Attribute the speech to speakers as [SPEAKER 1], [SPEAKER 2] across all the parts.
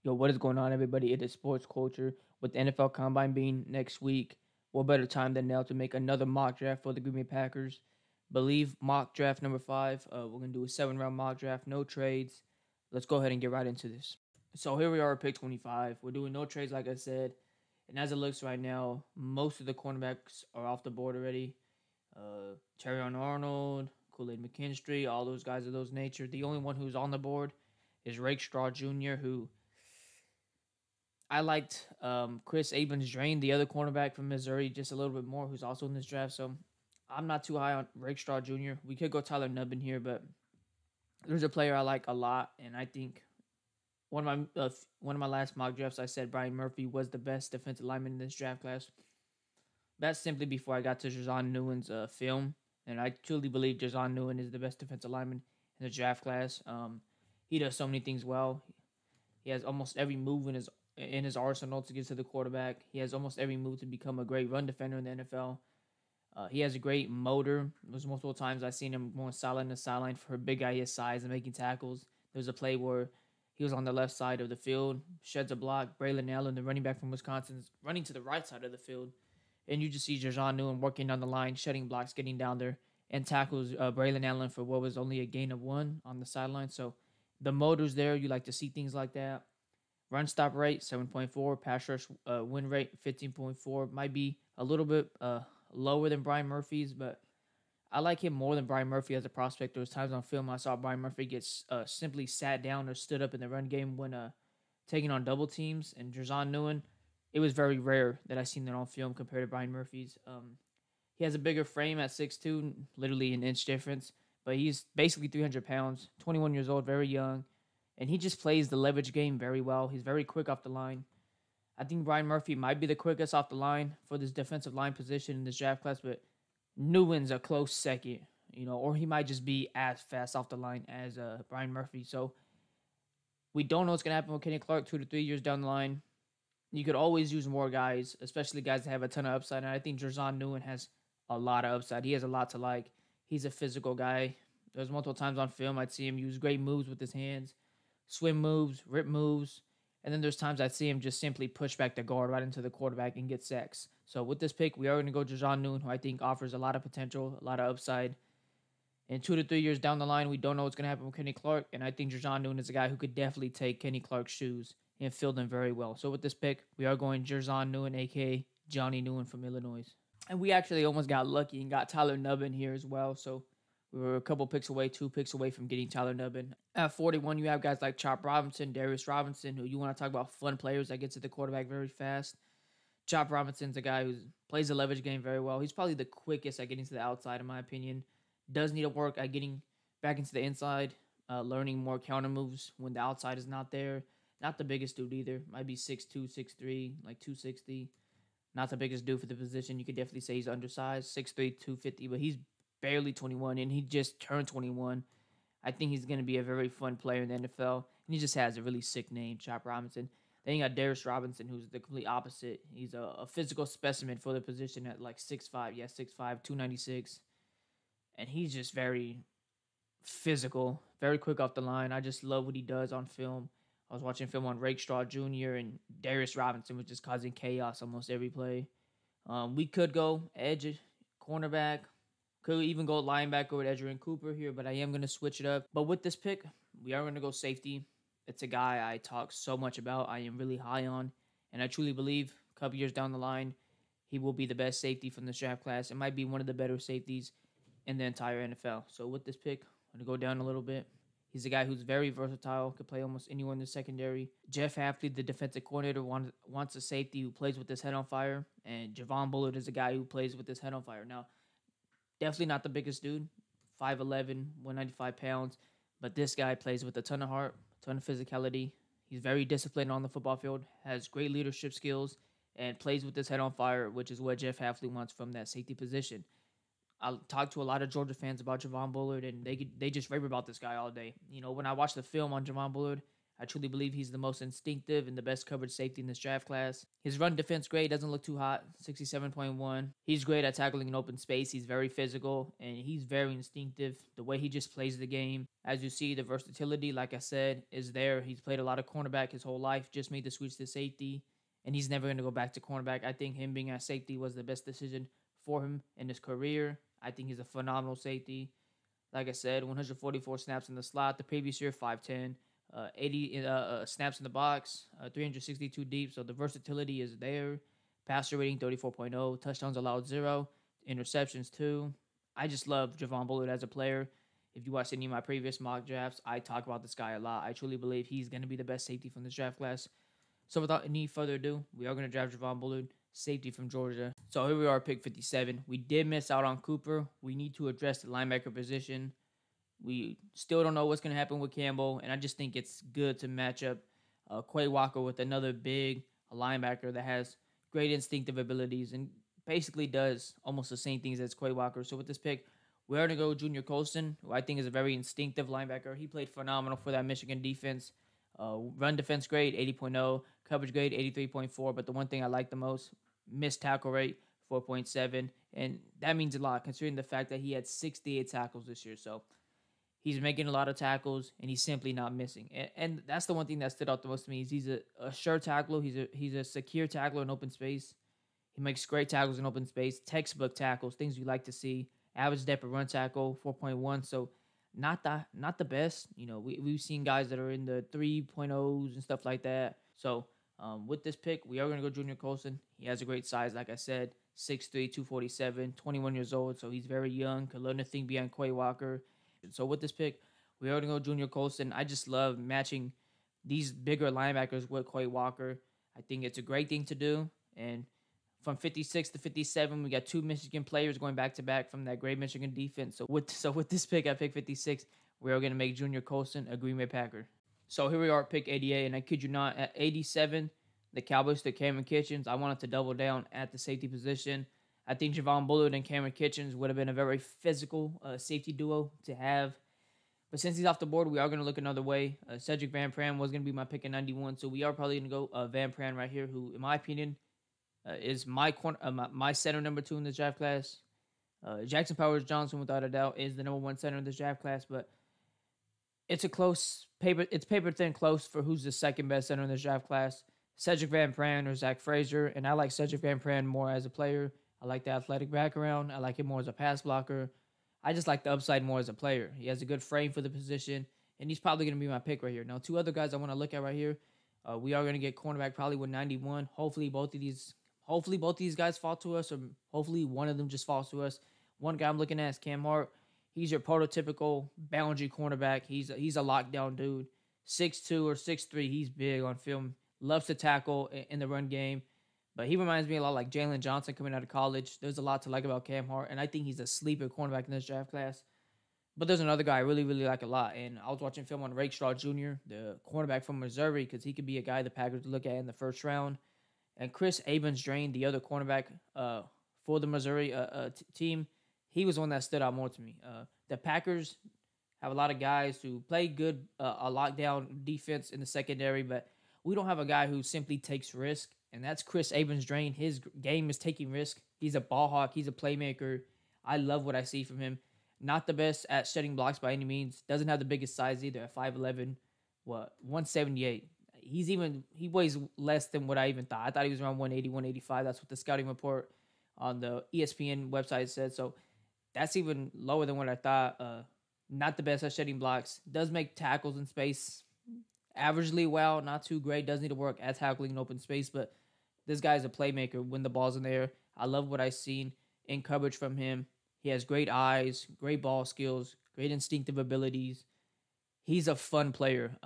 [SPEAKER 1] Yo, what is going on, everybody? It is Sports Culture. With the NFL Combine being next week, what better time than now to make another mock draft for the Green Bay Packers? Believe mock draft number 5. We're going to do a 7-round mock draft, no trades. Let's go ahead and get right into this. So here we are at pick 25. We're doing no trades, like I said. And as it looks right now, most of the cornerbacks are off the board already. Terrion Arnold, Kool-Aid McKinstry, all those guys of those nature. The only one who's on the board is Rakestraw Jr., who I liked Chris Abrams-Drain, the other cornerback from Missouri, just a little bit more, who's also in this draft. So I'm not too high on Rakestraw Jr. We could go Tyler Nubbin here, but there's a player I like a lot, and I think one of my last mock drafts, I said Brian Murphy was the best defensive lineman in this draft class. That's simply before I got to Jazon Nguyen's film, and I truly believe Jazon Nguyen is the best defensive lineman in the draft class. He does so many things well. He has almost every move in his arsenal to get to the quarterback. He has almost every move to become a great run defender in the NFL. He has a great motor. There's multiple times I've seen him going sideline to sideline for a big guy his size and making tackles. There's a play where he was on the left side of the field, sheds a block. Braylon Allen, the running back from Wisconsin, is running to the right side of the field. And you just see Jazon Nguyen working down the line, shedding blocks, getting down there, and tackles Braylon Allen for what was only a gain of 1 on the sideline. So the motor's there. You like to see things like that. Run stop rate, 7.4. Pass rush win rate, 15.4. Might be a little bit lower than Brian Murphy's, but I like him more than Brian Murphy as a prospect. There was times on film I saw Brian Murphy get simply sat down or stood up in the run game when taking on double teams. And Jazon Nguyen, it was very rare that I seen that on film compared to Brian Murphy's. He has a bigger frame at 6'2", literally an inch difference, but he's basically 300 pounds, 21 years old, very young. And he just plays the leverage game very well. He's very quick off the line. I think Brian Murphy might be the quickest off the line for this defensive line position in this draft class, but Nguyen's a close second, or he might just be as fast off the line as Brian Murphy. So we don't know what's going to happen with Kenny Clark 2 to 3 years down the line. You could always use more guys, especially guys that have a ton of upside. And I think Jazon Nguyen has a lot of upside. He has a lot to like. He's a physical guy. There's multiple times on film I'd see him use great moves with his hands, swim moves, rip moves, and then there's times I'd see him just simply push back the guard right into the quarterback and get sacks. So with this pick, we are going to go Jazon Nguyen, who I think offers a lot of potential, a lot of upside. In 2 to 3 years down the line, we don't know what's going to happen with Kenny Clark, and I think Jazon Nguyen is a guy who could definitely take Kenny Clark's shoes and fill them very well. So with this pick, we are going Jazon Nguyen, a.k.a. Johnny Nguyen from Illinois. And we actually almost got lucky and got Tyler Nubbin here as well. So we were a couple picks away, 2 picks away from getting Tyler Nubbin. At 41, you have guys like Chop Robinson, Darius Robinson, who you want to talk about fun players that get to the quarterback very fast. Chop Robinson's a guy who plays the leverage game very well. He's probably the quickest at getting to the outside, in my opinion. Does need to work at getting back into the inside, learning more counter moves when the outside is not there. Not the biggest dude either. Might be 6'2", 6'3", like 260. Not the biggest dude for the position. You could definitely say he's undersized, 6'3", 250, but he's barely 21, and he just turned 21. I think he's going to be a very fun player in the NFL, and he just has a really sick name, Chop Robinson. Then you got Darius Robinson, who's the complete opposite. He's a physical specimen for the position at like 6'5", 6'5", 296, and he's just very physical, very quick off the line. I just love what he does on film. I was watching film on Rakestraw Jr., and Darius Robinson was just causing chaos almost every play. We could go edge, cornerback, could even go linebacker with Edgerrin Cooper here, but I am going to switch it up. But with this pick, we are going to go safety. It's a guy I talk so much about, I am really high on, and I truly believe a couple years down the line, he will be the best safety from this draft class. It might be one of the better safeties in the entire NFL. So with this pick, I'm going to go down a little bit. He's a guy who's very versatile, could play almost anywhere in the secondary. Jeff Hafley, the defensive coordinator, wants a safety who plays with his head on fire, and Javon Bullard is a guy who plays with his head on fire. Now, definitely not the biggest dude, 5'11", 195 pounds, but this guy plays with a ton of heart, a ton of physicality. He's very disciplined on the football field, has great leadership skills, and plays with his head on fire, which is what Jeff Hafley wants from that safety position. I talked to a lot of Georgia fans about Javon Bullard, and they just rave about this guy all day. When I watched the film on Javon Bullard, I truly believe he's the most instinctive and the best coverage safety in this draft class. His run defense grade doesn't look too hot, 67.1. He's great at tackling in open space. He's very physical and he's very instinctive. The way he just plays the game, as you see, the versatility, like I said, is there. He's played a lot of cornerback his whole life, just made the switch to safety, and he's never going to go back to cornerback. I think him being at safety was the best decision for him in his career. I think he's a phenomenal safety. Like I said, 144 snaps in the slot. The previous year, 5'10", 80 snaps in the box, 362 deep. So the versatility is there. Passer rating 34.0. Touchdowns allowed 0. Interceptions 2. I just love Javon Bullard as a player. If you watch any of my previous mock drafts, I talk about this guy a lot. I truly believe he's going to be the best safety from this draft class. So without any further ado, we are going to draft Javon Bullard, safety from Georgia. So here we are, pick 57. We did miss out on Cooper. We need to address the linebacker position. We still don't know what's going to happen with Campbell, and I just think it's good to match up Quay Walker with another big linebacker that has great instinctive abilities and basically does almost the same things as Quay Walker. So with this pick, we're going to go Junior Colston, who I think is a very instinctive linebacker. He played phenomenal for that Michigan defense. Run defense grade, 80.0. Coverage grade, 83.4. But the one thing I like the most, missed tackle rate, 4.7. And that means a lot considering the fact that he had 68 tackles this year. So he's making a lot of tackles, and he's simply not missing. And that's the one thing that stood out the most to me is he's a sure tackler. He's a secure tackler in open space. He makes great tackles in open space, textbook tackles, things you like to see. Average depth of run tackle, 4.1. So not the best. You know, we've seen guys that are in the 3.0s and stuff like that. So with this pick, we are going to go Junior Colston. He has a great size, like I said, 6'3", 247, 21 years old. So he's very young, could learn a thing beyond Quay Walker. So with this pick, we are going to go Junior Colston. I just love matching these bigger linebackers with Quay Walker. I think it's a great thing to do. And from 56 to 57, we got two Michigan players going back-to-back from that great Michigan defense. So with this pick, I pick 56, we are going to make Junior Colston a Green Bay Packer. So here we are at pick 88, and I kid you not, at 87, the Cowboys took Cameron Kitchens. I wanted to double down at the safety position. I think Javon Bullard and Cameron Kitchens would have been a very physical safety duo to have. But since he's off the board, we are going to look another way. Cedric Van Pran was going to be my pick at 91, so we are probably going to go Van Pran right here, who, in my opinion, is my center number 2 in this draft class. Jackson Powers Johnson, without a doubt, is the number 1 center in this draft class, but it's a close paper. It's paper thin close for who's the second best center in this draft class. Cedric Van Pran or Zach Frazier, and I like Cedric Van Pran more as a player. I like the athletic background. I like him more as a pass blocker. I just like the upside more as a player. He has a good frame for the position, and he's probably going to be my pick right here. Now, 2 other guys I want to look at right here. We are going to get cornerback probably with 91. Hopefully both of these guys fall to us, or hopefully one of them just falls to us. One guy I'm looking at is Cam Hart. He's your prototypical boundary cornerback. He's a lockdown dude. 6'2" or 6'3". He's big on film. Loves to tackle in the run game. But he reminds me a lot like Jalen Johnson coming out of college. There's a lot to like about Cam Hart, and I think he's a sleeper cornerback in this draft class. But there's another guy I really, really like a lot, and I was watching film on Rakestraw Jr., the cornerback from Missouri, because he could be a guy the Packers look at in the first round. And Chris Abens-Drain, the other cornerback for the Missouri team, he was one that stood out more to me. The Packers have a lot of guys who play good a lockdown defense in the secondary, but we don't have a guy who simply takes risk, and that's Chris Abens-Drain. His game is taking risk. He's a ball hawk. He's a playmaker. I love what I see from him. Not the best at shedding blocks by any means. Doesn't have the biggest size either at 5'11", 178. He weighs less than what I even thought. I thought he was around 180, 185. That's what the scouting report on the ESPN website said. So that's even lower than what I thought. Not the best at shedding blocks. Does make tackles in space averagely well, not too great. Does need to work at tackling in open space, but this guy's a playmaker when the ball's in there. I love what I've seen in coverage from him. He has great eyes, great ball skills, great instinctive abilities. He's a fun player.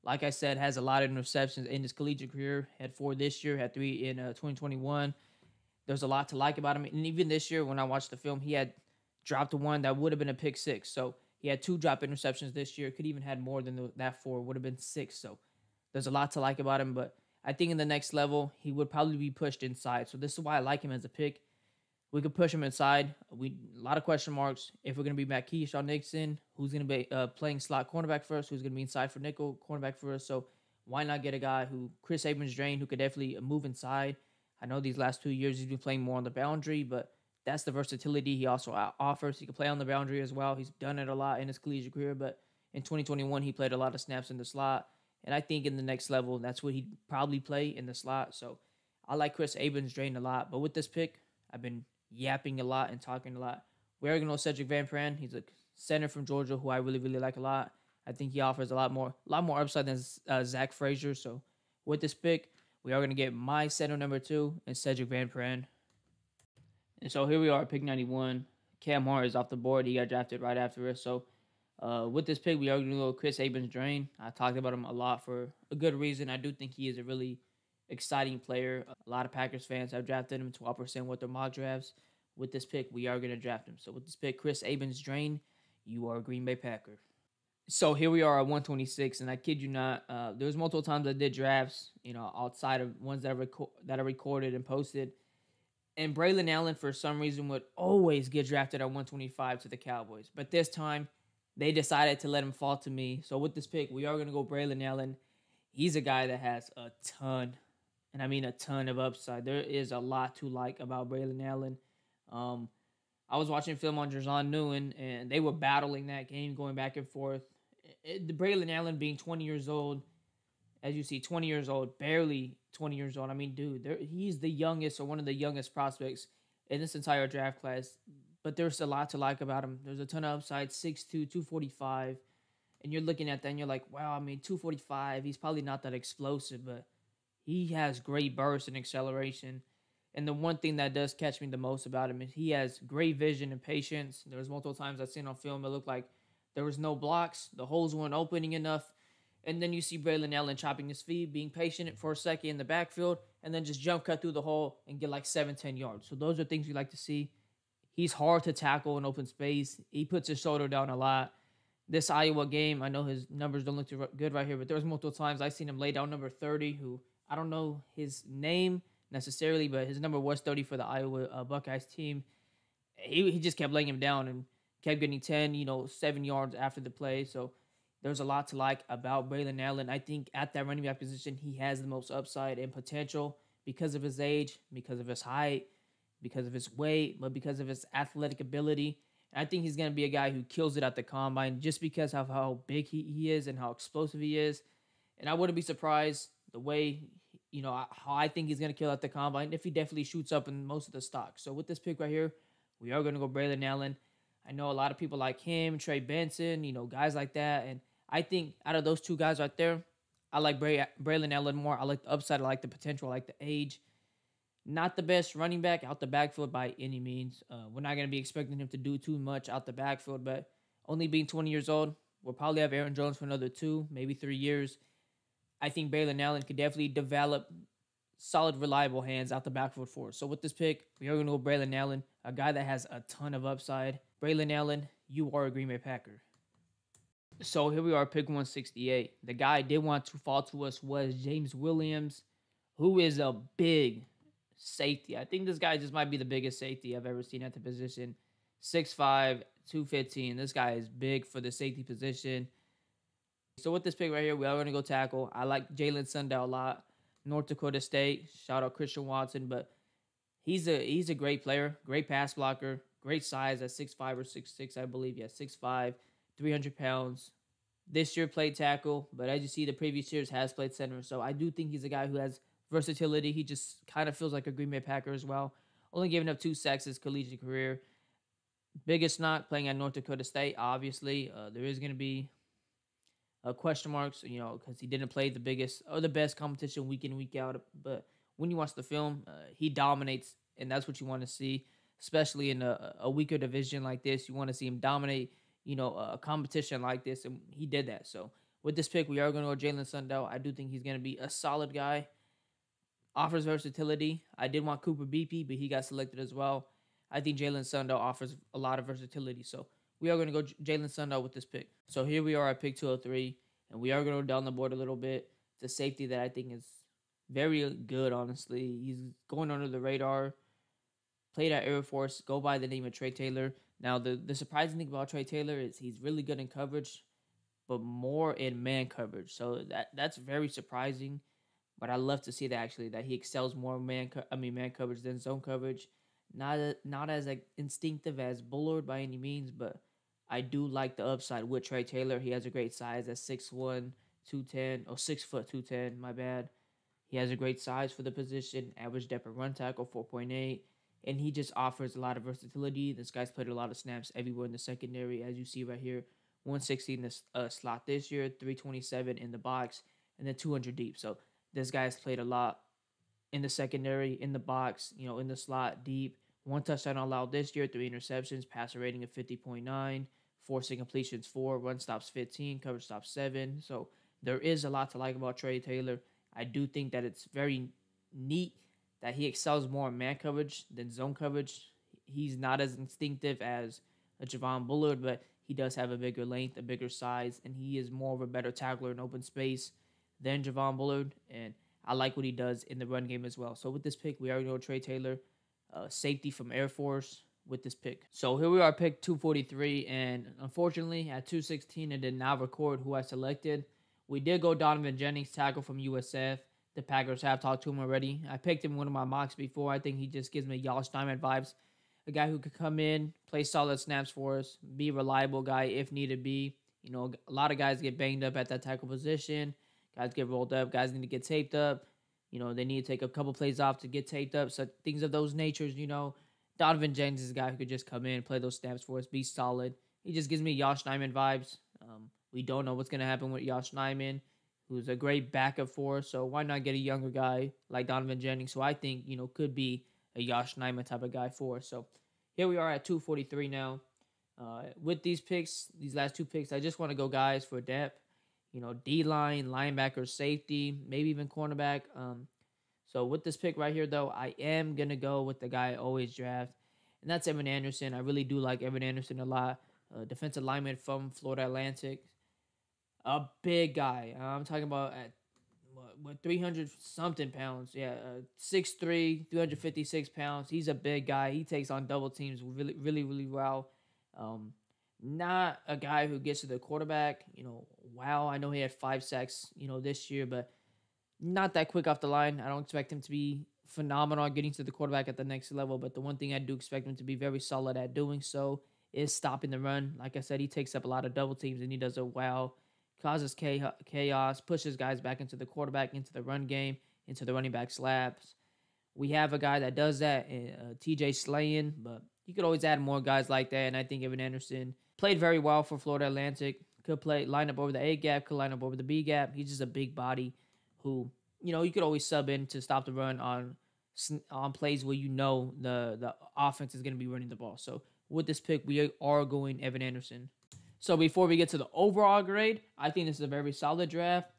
[SPEAKER 1] Like I said, has a lot of interceptions in his collegiate career. Had 4 this year, had 3 in 2021. There's a lot to like about him. And even this year, when I watched the film, he had dropped 1 that would have been a pick 6. So he had 2 drop interceptions this year. Could even had more than that 4. Would have been 6. So there's a lot to like about him. But I think in the next level, he would probably be pushed inside. So this is why I like him as a pick. We could push him inside. We a lot of question marks. If we're gonna be back Keyshawn Nixon, who's gonna be playing slot cornerback for us? Who's gonna be inside for nickel cornerback for us? So why not get a guy who Chris Abrams-Drain who could definitely move inside? I know these last 2 years he's been playing more on the boundary, but that's the versatility he also offers. He can play on the boundary as well. He's done it a lot in his collegiate career, but in 2021 he played a lot of snaps in the slot, and I think in the next level that's what he'd probably play in the slot. So I like Chris Abrams-Drain a lot, but with this pick, I've been yapping a lot and talking a lot. We're going to go Cedric Van Pran. He's a center from Georgia who I really, really like a lot. I think he offers a lot more upside than Zach Frazier. So with this pick, we are going to get my center number 2 and Cedric Van Pran. And so here we are, pick 91. Cam Hart is off the board. He got drafted right after us. So with this pick, we are going to go Chris Abrams-Drain. I talked about him a lot for a good reason. I do think he is a really exciting player. A lot of Packers fans have drafted him 12% with their mock drafts. With this pick, we are going to draft him. So with this pick, Chris Abrams-Drain, you are a Green Bay Packer. So here we are at 126, and I kid you not, there was multiple times I did drafts, outside of ones that I recorded and posted. And Braylon Allen, for some reason, would always get drafted at 125 to the Cowboys. But this time, they decided to let him fall to me. So with this pick, we are going to go Braylon Allen. He's a guy that has a ton, and I mean a ton of upside. There is a lot to like about Braylon Allen. I was watching film on Jer'Zhan Newton, and they were battling that game, going back and forth. The Braylon Allen being 20 years old, as you see, 20 years old, barely 20 years old. I mean, dude, he's the youngest or one of the youngest prospects in this entire draft class. But there's a lot to like about him. There's a ton of upside, 6'2", 245. And you're looking at that and you're like, wow, I mean, 245, he's probably not that explosive, but he has great burst and acceleration. And the one thing that does catch me the most about him is he has great vision and patience. There was multiple times I've seen on film it looked like there was no blocks, the holes weren't opening enough. And then you see Braylon Allen chopping his feet, being patient for a second in the backfield, and then just jump cut through the hole and get like 7-10 yards. So those are things you like to see. He's hard to tackle in open space. He puts his shoulder down a lot. This Iowa game, I know his numbers don't look too good right here, but there was multiple times I've seen him lay down number 30, who I don't know his name necessarily, but his number was 30 for the Iowa Buckeyes team. He just kept laying him down and kept getting 10, 7 yards after the play. So there's a lot to like about Braylon Allen. I think at that running back position, he has the most upside and potential because of his age, because of his height, because of his weight, but because of his athletic ability. And I think he's going to be a guy who kills it at the combine just because of how big he is and how explosive he is. And I wouldn't be surprised the way, how I think he's going to kill at the combine if he definitely shoots up in most of the stocks. So with this pick right here, we are going to go Braylon Allen. I know a lot of people like him, Trey Benson, guys like that. And I think out of those two guys right there, I like Braylon Allen more. I like the upside. I like the potential. I like the age. Not the best running back out the backfield by any means. We're not going to be expecting him to do too much out the backfield, but only being 20 years old, we'll probably have Aaron Jones for another 2, maybe 3 years. I think Braylon Allen could definitely develop solid, reliable hands out the backfield for us. So with this pick, we are going to go Braylon Allen, a guy that has a ton of upside. Braylon Allen, you are a Green Bay Packer. So here we are, pick 168. The guy I did want to fall to us was James Williams, who is a big safety. I think this guy just might be the biggest safety I've ever seen at the position. 6'5", 215. This guy is big for the safety position. So with this pick right here, we are going to go tackle. I like Jalen Sundell a lot. North Dakota State. Shout out Christian Watson. But he's a great player, great pass blocker, great size at 6'5" or 6'6", I believe. Yeah, 6'5", 300 pounds. This year played tackle, but as you see, the previous years has played center. So I do think he's a guy who has versatility. He just kind of feels like a Green Bay Packer as well. Only giving up 2 sacks his collegiate career. Biggest knock playing at North Dakota State, obviously. There is going to be question marks, because he didn't play the biggest or the best competition week in, week out. But when you watch the film, he dominates, and that's what you want to see, especially in a weaker division like this. You want to see him dominate, a competition like this, and he did that. So with this pick, we are going to go Jalen Sundell. I do think he's going to be a solid guy. Offers versatility. I did want Cooper Beebe, but he got selected as well. I think Jalen Sundell offers a lot of versatility. So we are going to go Jalen Sundell with this pick. So here we are at pick 203, and we are going to go down the board a little bit. It's a safety that I think is very good, honestly. He's going under the radar. played at Air Force, go by the name of Trey Taylor. Now, the surprising thing about Trey Taylor is he's really good in coverage, but more in man coverage. So that's very surprising. But I love to see that actually that he excels more man coverage than zone coverage. Not as like instinctive as Bullard by any means, but I do like the upside with Trey Taylor. He has a great size at 6'1", 210, or 6 foot 210. My bad. He has a great size for the position. Average depth of run tackle 4.8, and he just offers a lot of versatility. This guy's played a lot of snaps everywhere in the secondary, as you see right here. 160 in the slot this year, 327 in the box, and then 200 deep. So this guy's played a lot in the secondary, in the box, in the slot, deep. 1 touchdown allowed this year, 3 interceptions, passer rating of 50.9, forcing completions 4, run stops 15, coverage stops 7. So there is a lot to like about Trey Taylor. I do think that it's very neat that he excels more in man coverage than zone coverage. He's not as instinctive as a Javon Bullard, but he does have a bigger length, a bigger size, and he is more of a better tackler in open space than Javon Bullard. And I like what he does in the run game as well. So with this pick, we already know Trey Taylor, safety from Air Force with this pick. So here we are, pick 243, and unfortunately at 216 it did not record who I selected. We did go Donovan Jennings, tackle from USF. The Packers have talked to him already. I picked him in one of my mocks before. I think he just gives me Josh Diamond vibes. A guy who could come in, play solid snaps for us, be a reliable guy if needed be. A lot of guys get banged up at that tackle position. Guys get rolled up. Guys need to get taped up. They need to take a couple plays off to get taped up. So things of those natures, Donovan Jennings is a guy who could just come in, play those snaps for us, be solid. He just gives me Josh Nijman vibes. We don't know what's going to happen with Josh Nijman, who's a great backup for us. So why not get a younger guy like Donovan Jennings, who I think, could be a Josh Nijman type of guy for us. So here we are at 243 now. With these picks, these last 2 picks, I just want to go guys for depth. D-line, linebacker, safety, maybe even cornerback. So with this pick right here, though, I am going to go with the guy I always draft, and that's Evan Anderson. I really do like Evan Anderson a lot. Defensive lineman from Florida Atlantic. A big guy. I'm talking about at 300-something pounds. Yeah, 6'3", 356 pounds. He's a big guy. He takes on double teams really, really, really well. Not a guy who gets to the quarterback. Wow, I know he had 5 sacks, this year, but not that quick off the line. I don't expect him to be phenomenal getting to the quarterback at the next level, but the one thing I do expect him to be very solid at doing so is stopping the run. Like I said, he takes up a lot of double teams, and he does it well. Causes chaos, pushes guys back into the quarterback, into the run game, into the running back slabs. We have a guy that does that, TJ Slayan, but you could always add more guys like that, and I think Evan Anderson played very well for Florida Atlantic. Could line up over the A gap, could line up over the B gap. He's just a big body who, you could always sub in to stop the run on plays where the offense is going to be running the ball. So with this pick, we are going Evan Anderson. So before we get to the overall grade, I think this is a very solid draft.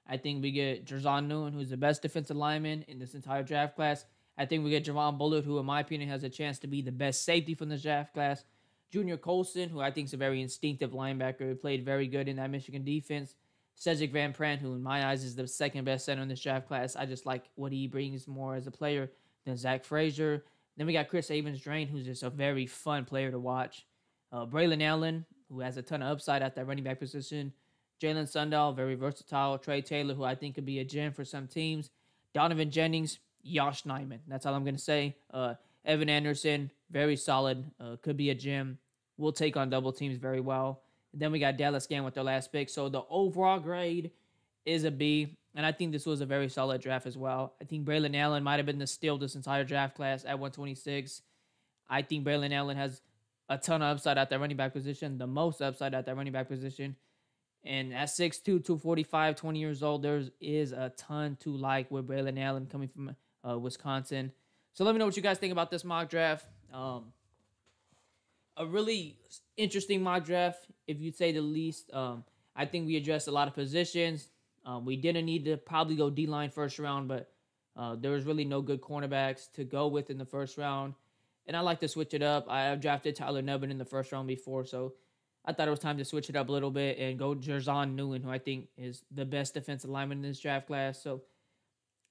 [SPEAKER 1] I think we get Jerzon Newton, who's the best defensive lineman in this entire draft class. I think we get Javon Bullard, who in my opinion has a chance to be the best safety from this draft class. Junior Colson, who I think is a very instinctive linebacker, who played very good in that Michigan defense. Cedric Van Pran, who in my eyes is the second best center in this draft class. I just like what he brings more as a player than Zach Frazier. Then we got Chris Avens-Drain, who's just a very fun player to watch. Braylon Allen, who has a ton of upside at that running back position. Jalen Sundahl, very versatile. Trey Taylor, who I think could be a gem for some teams. Donovan Jennings, Josh Nijman. That's all I'm going to say. Evan Anderson, very solid. Could be a gem. Will take on double teams very well. And then we got Dallas Gann with their last pick. So the overall grade is a B. And I think this was a very solid draft as well. I think Braylon Allen might have been the steal this entire draft class at 126. I think Braylon Allen has a ton of upside at that running back position, the most upside at that running back position. And at 6'2", 245, 20 years old, there is a ton to like with Braylon Allen coming from Wisconsin. So let me know what you guys think about this mock draft. A really interesting mock draft, if you'd say the least. I think we addressed a lot of positions. We didn't need to probably go D-line first round, but there was really no good cornerbacks to go with in the first round. And I like to switch it up. I have drafted Tyler Nubbin in the first round before, so I thought it was time to switch it up a little bit and go Jerzon Newton, who I think is the best defensive lineman in this draft class. So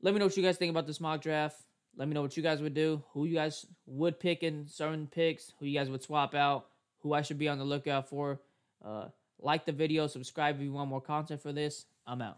[SPEAKER 1] let me know what you guys think about this mock draft. Let me know what you guys would do, who you guys would pick in certain picks, who you guys would swap out, who I should be on the lookout for. Like the video, subscribe if you want more content for this. I'm out.